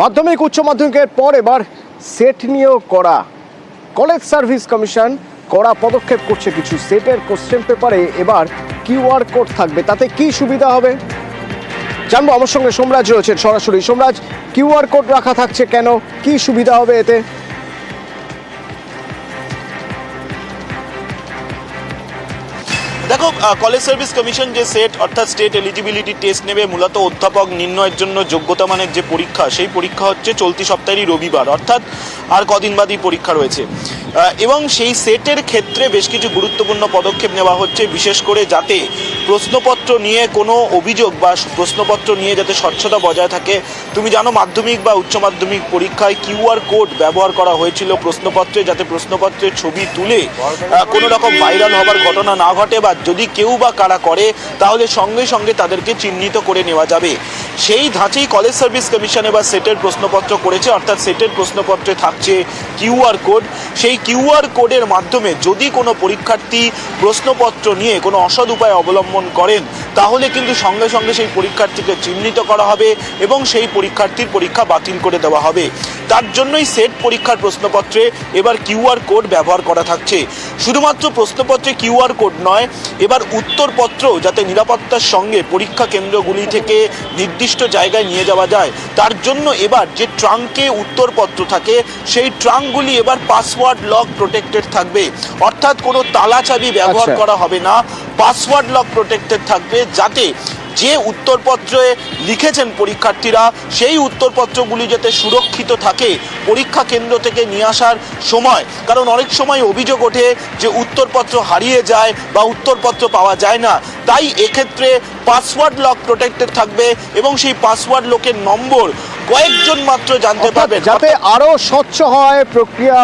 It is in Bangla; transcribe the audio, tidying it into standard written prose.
মাধ্যমিক উচ্চ মাধ্যমিকের পর এবার সেট নিয়েও করা কলেজ সার্ভিস কমিশন কড়া পদক্ষেপ করছে। কিছু সেটের কোশ্চেন পেপারে এবার কিউআর কোড থাকবে, তাতে কি সুবিধা হবে জানবো। আমার সঙ্গে সোমরাজ রয়েছেন সরাসরি। সোমরাজ, কিউআর কোড রাখা থাকছে কেন, কি সুবিধা হবে এতে? দেখো, কলেজ সার্ভিস কমিশন যে সেট অর্থাৎ স্টেট এলিজিবিলিটি টেস্ট নেবে, মূলত অধ্যাপক নির্ণয়ের জন্য যোগ্যতা মানের যে পরীক্ষা, সেই পরীক্ষা হচ্ছে চলতি সপ্তাহেরই রবিবার, অর্থাৎ আর কদিন বাদই পরীক্ষা রয়েছে। এবং সেই সেটের ক্ষেত্রে বেশ কিছু গুরুত্বপূর্ণ পদক্ষেপ নেওয়া হচ্ছে, বিশেষ করে যাতে প্রশ্নপত্র নিয়ে কোনো অভিযোগ বা প্রশ্নপত্র নিয়ে যাতে স্বচ্ছতা বজায় থাকে। তুমি জানো, মাধ্যমিক বা উচ্চ মাধ্যমিক পরীক্ষায় কিউআর কোড ব্যবহার করা হয়েছিল প্রশ্নপত্রে, যাতে প্রশ্নপত্রের ছবি তুলে কোনো রকম ভাইরাল হবার ঘটনা না ঘটে, বা যদি কেউ বা কারা করে তাহলে সঙ্গে সঙ্গে তাদেরকে চিহ্নিত করে নেওয়া যাবে। সেই ধাঁচেই কলেজ সার্ভিস কমিশন এবার সেটের প্রশ্নপত্র করেছে, অর্থাৎ সেটের প্রশ্নপত্রে থাকছে কিউআর কোড। সেই কিউআর কোডের মাধ্যমে যদি কোনো পরীক্ষার্থী প্রশ্নপত্র নিয়ে কোনো অসৎ উপায় অবলম্বন করেন, তাহলে কিন্তু সঙ্গে সঙ্গে সেই পরীক্ষার্থীকে চিহ্নিত করা হবে এবং সেই পরীক্ষার্থীর পরীক্ষা বাতিল করে দেওয়া হবে। তার জন্যই সেট পরীক্ষার প্রশ্নপত্রে এবার কিউআর কোড ব্যবহার করা থাকছে। শুধুমাত্র প্রশ্নপত্রে কিউআর কোড নয়, এবার উত্তরপত্র যাতে নিরাপত্তার সঙ্গে পরীক্ষা কেন্দ্রগুলি থেকে নির্দিষ্ট জায়গায় নিয়ে যাওয়া যায়, তার জন্য এবার যে ট্রাঙ্কে উত্তরপত্র থাকে, সেই ট্রাঙ্কগুলি এবার পাসওয়ার্ড লক প্রোটেক্টেড থাকবে, অর্থাৎ কোনো তালা চাবি ব্যবহার করা হবে না, পাসওয়ার্ড লক প্রোটেক্টেড থাকবে, যাতে যে উত্তরপত্রে লিখেছেন পরীক্ষার্থীরা, সেই উত্তরপত্রগুলি যাতে সুরক্ষিত থাকে পরীক্ষা কেন্দ্র থেকে নিয়ে আসার সময়। কারণ অনেক সময় অভিযোগ ওঠে যে উত্তরপত্র হারিয়ে যায় বা উত্তরপত্র পাওয়া যায় না, তাই এক্ষেত্রে পাসওয়ার্ড লক প্রোটেক্টেড থাকবে এবং সেই পাসওয়ার্ড লকের নম্বর কয়েকজন মাত্র জানতে পারবে, যাতে আরো স্বচ্ছ হয় প্রক্রিয়া।